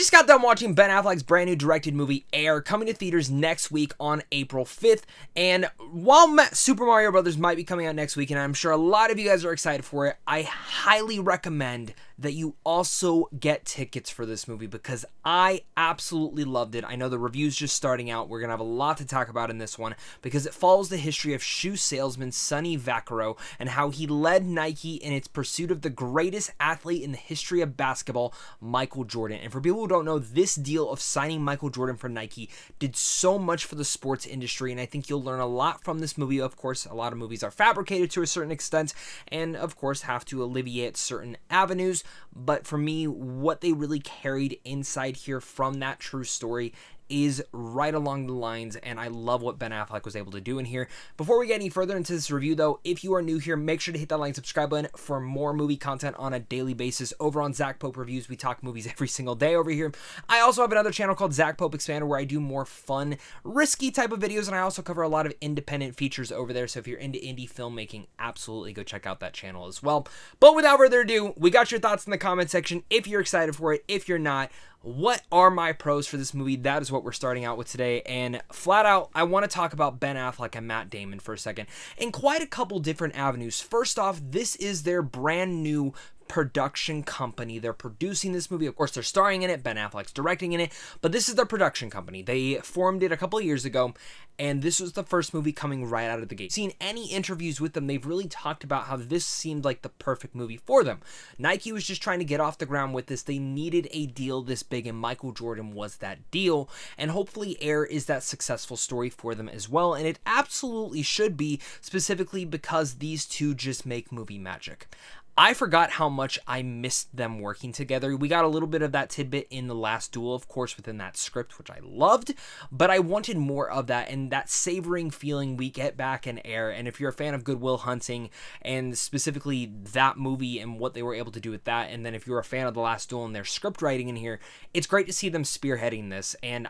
just got done watching Ben Affleck's brand new directed movie Air, coming to theaters next week on April 5th. And while Super Mario Brothers might be coming out next week, and I'm sure a lot of you guys are excited for it, I highly recommend that you also get tickets for this movie because I absolutely loved it. I know the review's just starting out. We're going to have a lot to talk about in this one because it follows the history of shoe salesman Sonny Vaccaro and how he led Nike in its pursuit of the greatest athlete in the history of basketball, Michael Jordan. And for people who don't know, this deal of signing Michael Jordan for Nike did so much for the sports industry, and I think you'll learn a lot from this movie. Of course, a lot of movies are fabricated to a certain extent and, of course, have to alleviate certain avenues. But for me, what they really carried inside here from that true story is right along the lines, and I love what Ben Affleck was able to do in here. Before we get any further into this review, though, if you are new here, make sure to hit that like and subscribe button for more movie content on a daily basis. Over on Zach Pope Reviews, we talk movies every single day over here. I also have another channel called Zach Pope Expander where I do more fun, risky type of videos, and I also cover a lot of independent features over there, so if you're into indie filmmaking, absolutely go check out that channel as well. But without further ado, we got your thoughts in the comment section. If you're excited for it, if you're not, what are my pros for this movie? That is what we're starting out with today. And flat out, I want to talk about Ben Affleck and Matt Damon for a second in quite a couple different avenues. First off, this is their brand new production company. They're producing this movie. Of course, they're starring in it. Ben Affleck's directing in it, but this is their production company. They formed it a couple of years ago, and this was the first movie coming right out of the gate. Seen any interviews with them, they've really talked about how this seemed like the perfect movie for them. Nike was just trying to get off the ground with this. They needed a deal this big, and Michael Jordan was that deal, and hopefully Air is that successful story for them as well, and it absolutely should be, specifically because these two just make movie magic. I forgot how much I missed them working together. We got a little bit of that tidbit in The Last Duel, of course, within that script, which I loved, but I wanted more of that, and that savoring feeling we get back in Air. And if you're a fan of Good Will Hunting, and specifically that movie and what they were able to do with that, and then if you're a fan of The Last Duel and their script writing in here, it's great to see them spearheading this. And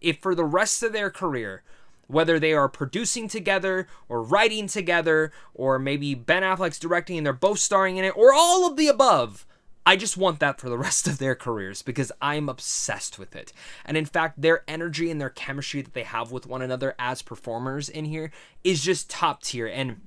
if for the rest of their career, whether they are producing together or writing together, or maybe Ben Affleck's directing and they're both starring in it, or all of the above, I just want that for the rest of their careers because I'm obsessed with it. And in fact, their energy and their chemistry that they have with one another as performers in here is just top tier. And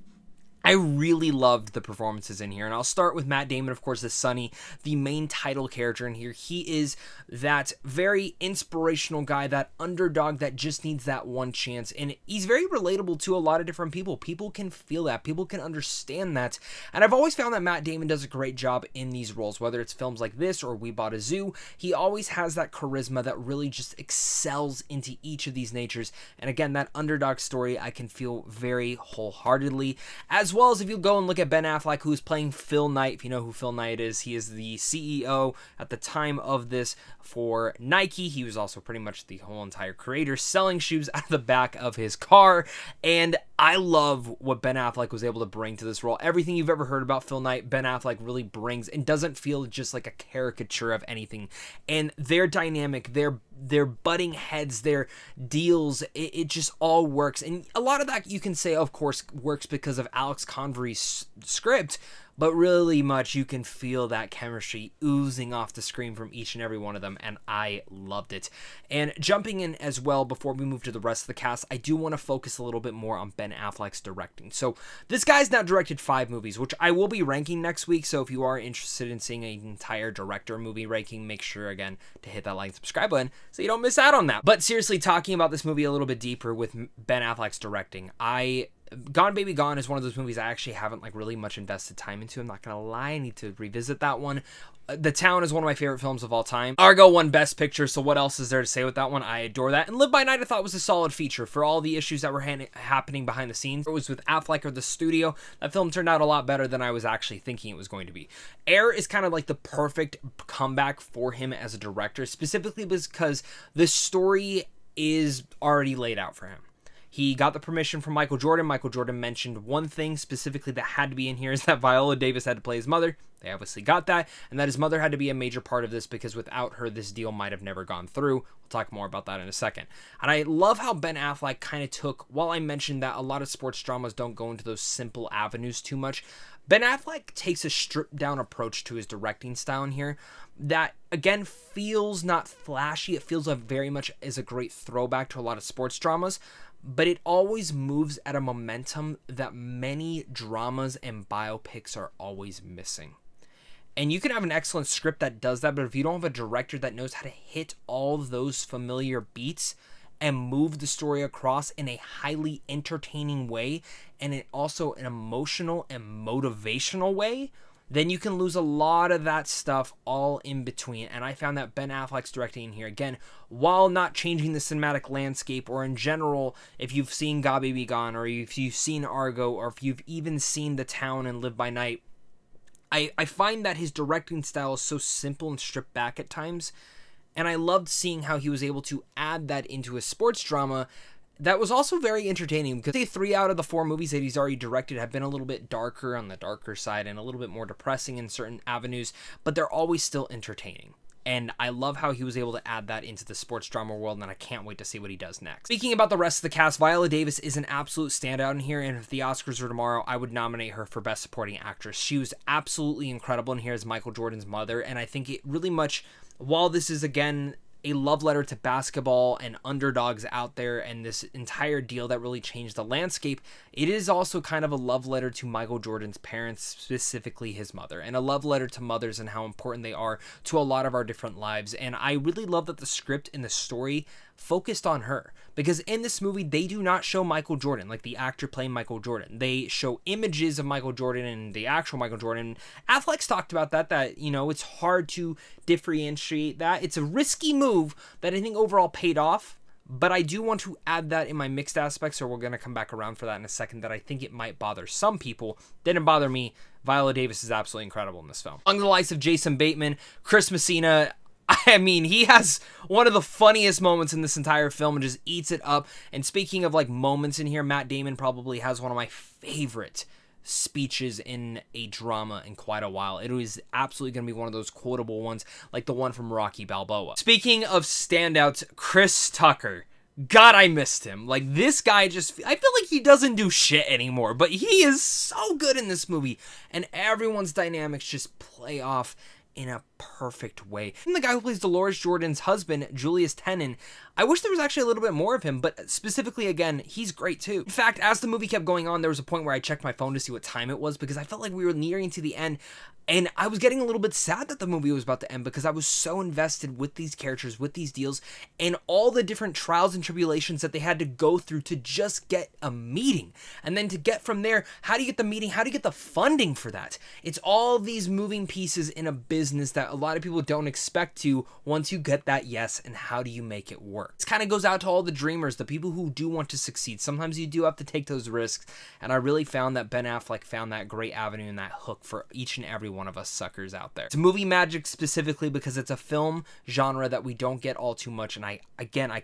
I really loved the performances in here, and I'll start with Matt Damon, of course, as Sonny, the main title character in here. He is that very inspirational guy, that underdog that just needs that one chance, and he's very relatable to a lot of different people. People can feel that. People can understand that, and I've always found that Matt Damon does a great job in these roles, whether it's films like this or We Bought a Zoo. He always has that charisma that really just excels into each of these natures, and again, that underdog story I can feel very wholeheartedly, as well as if you go and look at Ben Affleck, who's playing Phil Knight. If you know who Phil Knight is, he is the CEO at the time of this for Nike. He was also pretty much the whole entire creator, selling shoes out of the back of his car. And I love what Ben Affleck was able to bring to this role. Everything you've ever heard about Phil Knight, Ben Affleck really brings, and doesn't feel just like a caricature of anything. And their dynamic, their butting heads, their deals, it just all works. And a lot of that you can say, of course, works because of Alex Convery's script, but really much you can feel that chemistry oozing off the screen from each and every one of them, and I loved it. And jumping in as well, before we move to the rest of the cast, I do want to focus a little bit more on Ben Affleck's directing. So this guy's now directed 5 movies, which I will be ranking next week, so if you are interested in seeing an entire director movie ranking, make sure, again, to hit that like and subscribe button so you don't miss out on that. But seriously, talking about this movie a little bit deeper with Ben Affleck's directing, Gone Baby Gone is one of those movies I actually haven't really much invested time into. I'm not gonna lie, I need to revisit that one. The Town is one of my favorite films of all time. Argo won Best Picture, so what else is there to say with that one? I adore that. And Live by Night I thought was a solid feature for all the issues that were happening behind the scenes. It was with Affleck or the studio. That film turned out a lot better than I was actually thinking it was going to be. Air is kind of like the perfect comeback for him as a director, specifically because the story is already laid out for him. He got the permission from Michael Jordan. Michael Jordan mentioned one thing specifically that had to be in here, is that Viola Davis had to play his mother. They obviously got that, and that his mother had to be a major part of this because without her, this deal might have never gone through. We'll talk more about that in a second. And I love how Ben Affleck kind of took, while I mentioned that a lot of sports dramas don't go into those simple avenues too much, Ben Affleck takes a stripped-down approach to his directing style in here that, again, feels not flashy. It feels very much as a great throwback to a lot of sports dramas, but it always moves at a momentum that many dramas and biopics are always missing. And you can have an excellent script that does that, but if you don't have a director that knows how to hit all those familiar beats and move the story across in a highly entertaining way, and also an emotional and motivational way, then you can lose a lot of that stuff all in between. And I found that Ben Affleck's directing here, again, while not changing the cinematic landscape, or in general, if you've seen God Baby Gone, or if you've seen Argo, or if you've even seen The Town and Live by Night, I find that his directing style is so simple and stripped back at times. And I loved seeing how he was able to add that into a sports drama that was also very entertaining, because 3 out of the 4 movies that he's already directed have been a little bit darker on the darker side and a little bit more depressing in certain avenues, but they're always still entertaining. And I love how he was able to add that into the sports drama world, and I can't wait to see what he does next. Speaking about the rest of the cast, Viola Davis is an absolute standout in here, and if the Oscars were tomorrow, I would nominate her for Best Supporting Actress. She was absolutely incredible in here as Michael Jordan's mother, and I think it really much, while this is, again, a love letter to basketball and underdogs out there and this entire deal that really changed the landscape, it is also kind of a love letter to Michael Jordan's parents, specifically his mother, and a love letter to mothers and how important they are to a lot of our different lives. And I really love that the script and the story focused on her, because in this movie they do not show Michael Jordan, like the actor playing Michael Jordan. They show images of Michael Jordan and the actual Michael Jordan. Affleck's talked about that you know, it's hard to differentiate that. It's a risky move that I think overall paid off, but I do want to add that in my mixed aspects, or we're going to come back around for that in a second, that I think it might bother some people. Didn't bother me. Viola Davis is absolutely incredible in this film. Among the likes of Jason Bateman, Chris Messina, I mean, he has one of the funniest moments in this entire film and just eats it up. And speaking of like moments in here, Matt Damon probably has one of my favorite speeches in a drama in quite a while. It was absolutely going to be one of those quotable ones, like the one from Rocky Balboa. Speaking of standouts, Chris Tucker. God, I missed him. Like, this guy just, I feel like he doesn't do shit anymore, but he is so good in this movie, and everyone's dynamics just play off in a perfect way. And the guy who plays Dolores Jordan's husband, Julius Tenen, I wish there was actually a little bit more of him, but specifically, again, he's great too. In fact, as the movie kept going on, there was a point where I checked my phone to see what time it was, because I felt like we were nearing to the end, and I was getting a little bit sad that the movie was about to end, because I was so invested with these characters, with these deals, and all the different trials and tribulations that they had to go through to just get a meeting. And then to get from there, how do you get the meeting? How do you get the funding for that? It's all these moving pieces in a business that a lot of people don't expect to once you get that yes, and how do you make it work? This kind of goes out to all the dreamers, the people who do want to succeed. Sometimes you do have to take those risks, and I really found that Ben Affleck found that great avenue and that hook for each and every one of us suckers out there. It's movie magic specifically because it's a film genre that we don't get all too much, and I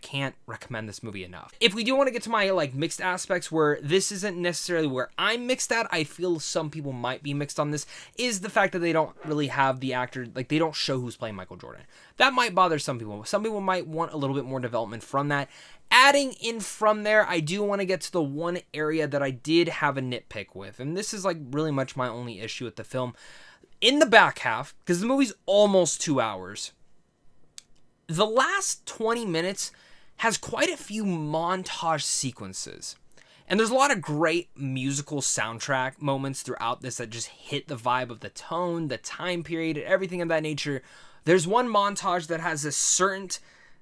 can't recommend this movie enough. If we do want to get to my like mixed aspects, where this isn't necessarily where I'm mixed at, I feel some people might be mixed on this, is the fact that they don't really have the actor, like they don't show who's playing Michael Jordan. That might bother some people. Some people might want a little bit more development from that. Adding in from there, I do want to get to the one area that I did have a nitpick with, and this is like really much my only issue with the film. In the back half, because the movie's almost 2 hours, the last 20 minutes has quite a few montage sequences. And there's a lot of great musical soundtrack moments throughout this that just hit the vibe of the tone, the time period, everything of that nature. There's one montage that has a certain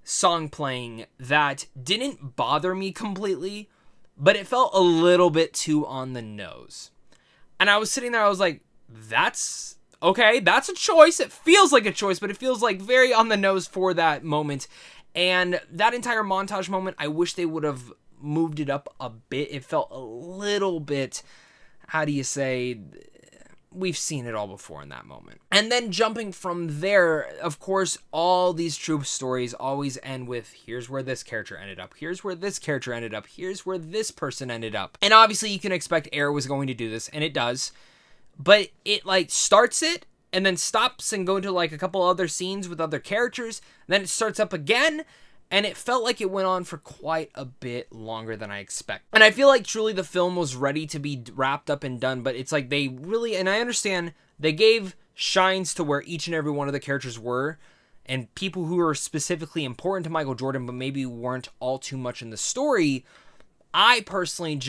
song playing that didn't bother me completely, but it felt a little bit too on the nose. And I was sitting there, I was like, that's okay, that's a choice. It feels like a choice, but it feels like very on the nose for that moment. And that entire montage moment, I wish they would have moved it up a bit. It felt a little bit, how do you say, we've seen it all before in that moment. And then jumping from there, of course, all these true stories always end with, here's where this character ended up, here's where this character ended up, here's where this person ended up. And obviously you can expect Air was going to do this, and it does. But it like starts it and then stops and go into like a couple other scenes with other characters. Then it starts up again. and it felt like it went on for quite a bit longer than I expected. And I feel like truly the film was ready to be wrapped up and done, but it's like they really, and I understand, they gave shines to where each and every one of the characters were, and people who are specifically important to Michael Jordan, but maybe weren't all too much in the story. I personally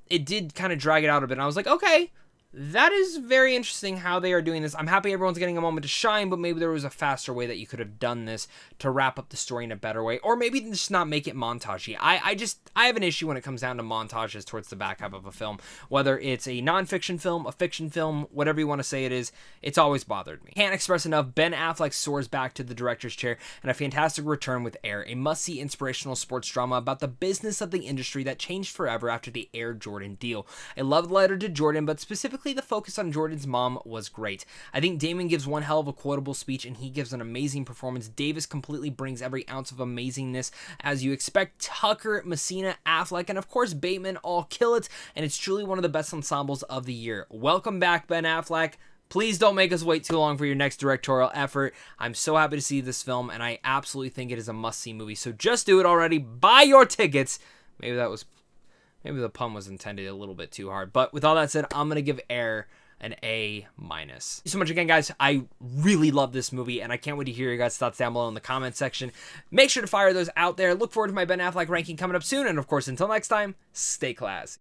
it did kind of drag it out a bit. And I was like, okay, that is very interesting how they are doing this. I'm happy everyone's getting a moment to shine, but maybe there was a faster way that you could have done this to wrap up the story in a better way, or maybe just not make it montagey. I have an issue when it comes down to montages towards the back half of a film, whether it's a non-fiction film, a fiction film, whatever you want to say it is. It's always bothered me. Can't express enough. Ben Affleck soars back to the director's chair and a fantastic return with Air, a must-see inspirational sports drama about the business of the industry that changed forever after the Air Jordan deal. A love letter to Jordan, but specifically the focus on Jordan's mom was great. I think Damon gives one hell of a quotable speech, and he gives an amazing performance. Davis completely brings every ounce of amazingness as you expect. Tucker, Messina, Affleck, and of course Bateman all kill it, and it's truly one of the best ensembles of the year. Welcome back, Ben Affleck. Please don't make us wait too long for your next directorial effort. I'm so happy to see this film, and I absolutely think it is a must-see movie. So just do it already. Buy your tickets. Maybe the pun was intended a little bit too hard. But with all that said, I'm going to give Air an A-. Thank you so much again, guys. I really love this movie, and I can't wait to hear your guys' thoughts down below in the comment section. Make sure to fire those out there. Look forward to my Ben Affleck ranking coming up soon. And of course, until next time, stay classy.